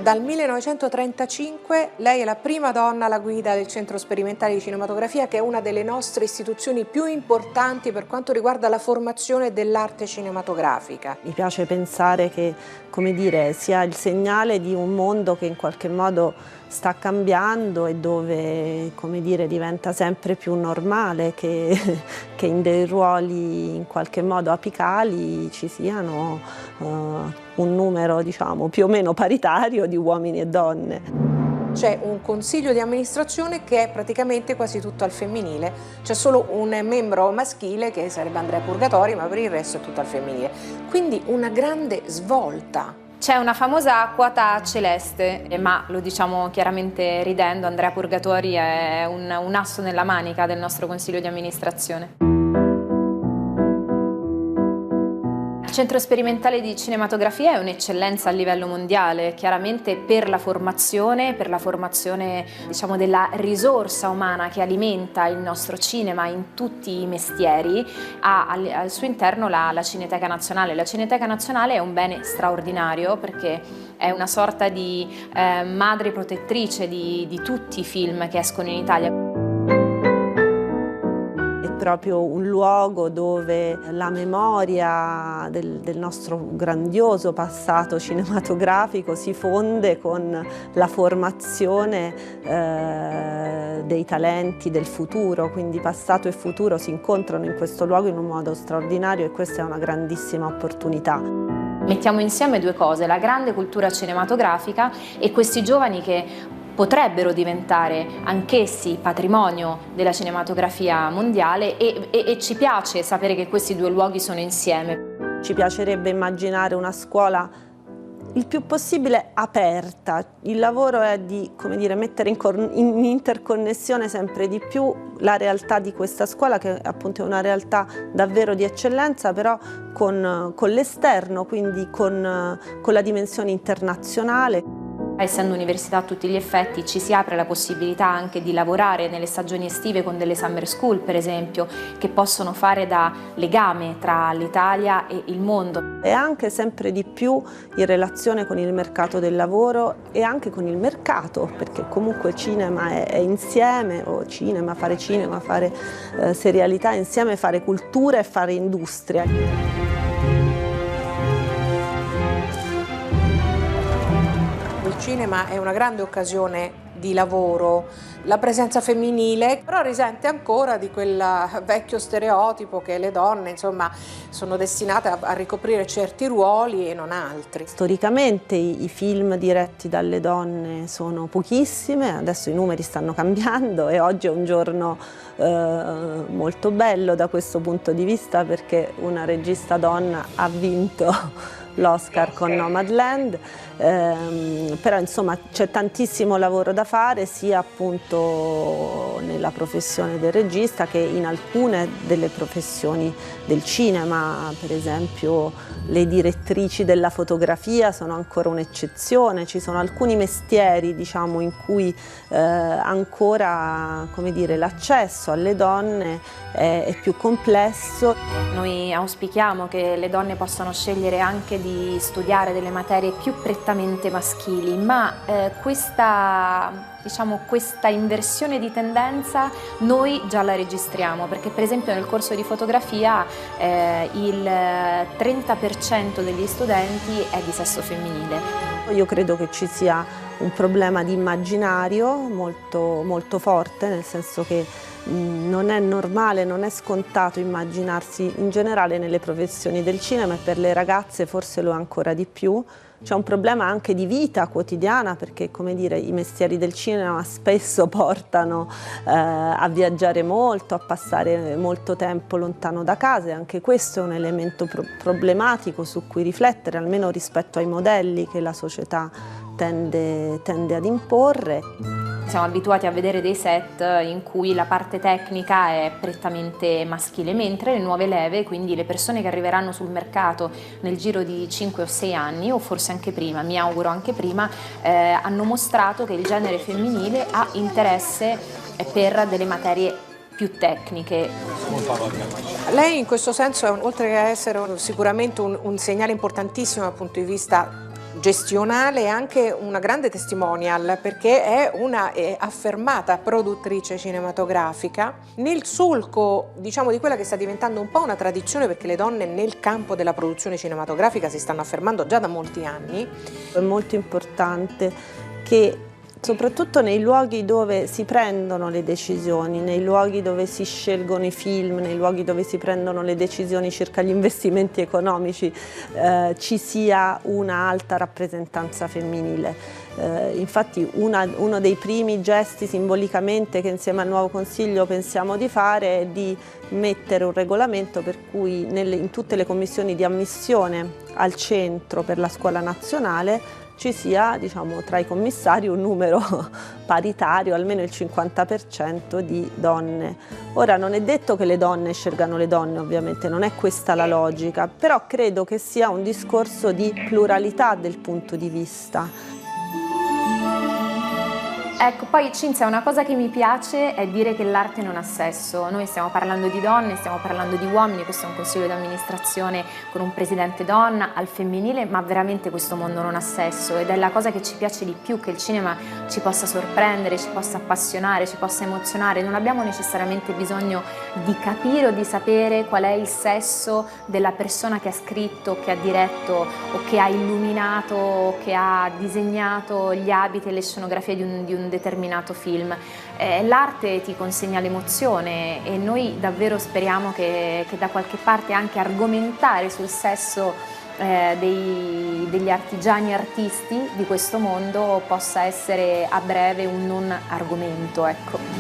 Dal 1935 lei è la prima donna alla guida del Centro Sperimentale di Cinematografia, che è una delle nostre istituzioni più importanti per quanto riguarda la formazione dell'arte cinematografica. Mi piace pensare che, come dire, sia il segnale di un mondo che in qualche modo sta cambiando e dove, come dire, diventa sempre più normale che in dei ruoli in qualche modo apicali ci siano un numero, diciamo, più o meno paritario di uomini e donne. C'è un consiglio di amministrazione che è praticamente quasi tutto al femminile, c'è solo un membro maschile che sarebbe Andrea Purgatori, ma per il resto è tutto al femminile. Quindi una grande svolta. C'è una famosa quota celeste, ma lo diciamo chiaramente ridendo, Andrea Purgatori è un asso nella manica del nostro consiglio di amministrazione. Il Centro Sperimentale di Cinematografia è un'eccellenza a livello mondiale, chiaramente per la formazione diciamo, della risorsa umana che alimenta il nostro cinema in tutti i mestieri, ha al suo interno la Cineteca Nazionale. La Cineteca Nazionale è un bene straordinario perché è una sorta di madre protettrice di tutti i film che escono in Italia. Proprio un luogo dove la memoria del nostro grandioso passato cinematografico si fonde con la formazione dei talenti del futuro, quindi passato e futuro si incontrano in questo luogo in un modo straordinario e questa è una grandissima opportunità. Mettiamo insieme due cose, la grande cultura cinematografica e questi giovani che potrebbero diventare anch'essi patrimonio della cinematografia mondiale e ci piace sapere che questi due luoghi sono insieme. Ci piacerebbe immaginare una scuola il più possibile aperta. Il lavoro è di, come dire, mettere in interconnessione sempre di più la realtà di questa scuola, che appunto è una realtà davvero di eccellenza, però con l'esterno, quindi con la dimensione internazionale. Essendo università a tutti gli effetti ci si apre la possibilità anche di lavorare nelle stagioni estive con delle summer school per esempio, che possono fare da legame tra l'Italia e il mondo. E anche sempre di più in relazione con il mercato del lavoro e anche con il mercato, perché comunque il cinema è insieme, fare serialità insieme, fare cultura e fare industria. Il cinema è una grande occasione di lavoro, la presenza femminile però risente ancora di quel vecchio stereotipo che le donne insomma sono destinate a ricoprire certi ruoli e non altri. Storicamente i film diretti dalle donne sono pochissime, adesso i numeri stanno cambiando e oggi è un giorno molto bello da questo punto di vista perché una regista donna ha vinto l'Oscar con Nomadland, però insomma c'è tantissimo lavoro da fare sia appunto nella professione del regista che in alcune delle professioni del cinema, per esempio le direttrici della fotografia sono ancora un'eccezione, ci sono alcuni mestieri diciamo in cui ancora come dire, l'accesso alle donne è più complesso. Noi auspichiamo che le donne possano scegliere anche di studiare delle materie più prettamente maschili, ma questa inversione di tendenza noi già la registriamo, perché per esempio nel corso di fotografia il 30% degli studenti è di sesso femminile. Io credo che ci sia un problema di immaginario molto, molto forte, nel senso che non è normale, non è scontato immaginarsi in generale nelle professioni del cinema e per le ragazze forse lo è ancora di più. C'è un problema anche di vita quotidiana perché, come dire, i mestieri del cinema spesso portano a viaggiare molto, a passare molto tempo lontano da casa e anche questo è un elemento problematico su cui riflettere, almeno rispetto ai modelli che la società tende ad imporre. Siamo abituati a vedere dei set in cui la parte tecnica è prettamente maschile, mentre le nuove leve, quindi le persone che arriveranno sul mercato nel giro di 5 o 6 anni, o forse anche prima, mi auguro anche prima, hanno mostrato che il genere femminile ha interesse per delle materie più tecniche. Lei in questo senso, oltre che essere sicuramente un segnale importantissimo dal punto di vista gestionale e anche una grande testimonial, perché è una affermata produttrice cinematografica nel solco, diciamo, di quella che sta diventando un po' una tradizione, perché le donne nel campo della produzione cinematografica si stanno affermando già da molti anni. È molto importante che soprattutto nei luoghi dove si prendono le decisioni, nei luoghi dove si scelgono i film, nei luoghi dove si prendono le decisioni circa gli investimenti economici, ci sia una alta rappresentanza femminile. Infatti uno dei primi gesti simbolicamente che insieme al nuovo Consiglio pensiamo di fare è di mettere un regolamento per cui in tutte le commissioni di ammissione al centro per la scuola nazionale ci sia, diciamo, tra i commissari un numero paritario, almeno il 50% di donne. Ora non è detto che le donne scelgano le donne, ovviamente non è questa la logica, però credo che sia un discorso di pluralità del punto di vista. Ecco, poi Cinzia, una cosa che mi piace è dire che l'arte non ha sesso. Noi stiamo parlando di donne, stiamo parlando di uomini, questo è un consiglio di amministrazione con un presidente donna, al femminile, ma veramente questo mondo non ha sesso, ed è la cosa che ci piace di più, che il cinema ci possa sorprendere, ci possa appassionare, ci possa emozionare. Non abbiamo necessariamente bisogno di capire o di sapere qual è il sesso della persona che ha scritto, che ha diretto o che ha illuminato o che ha disegnato gli abiti e le scenografie di un determinato film. L'arte ti consegna l'emozione e noi davvero speriamo che da qualche parte anche argomentare sul sesso degli artigiani artisti di questo mondo possa essere a breve un non argomento, ecco.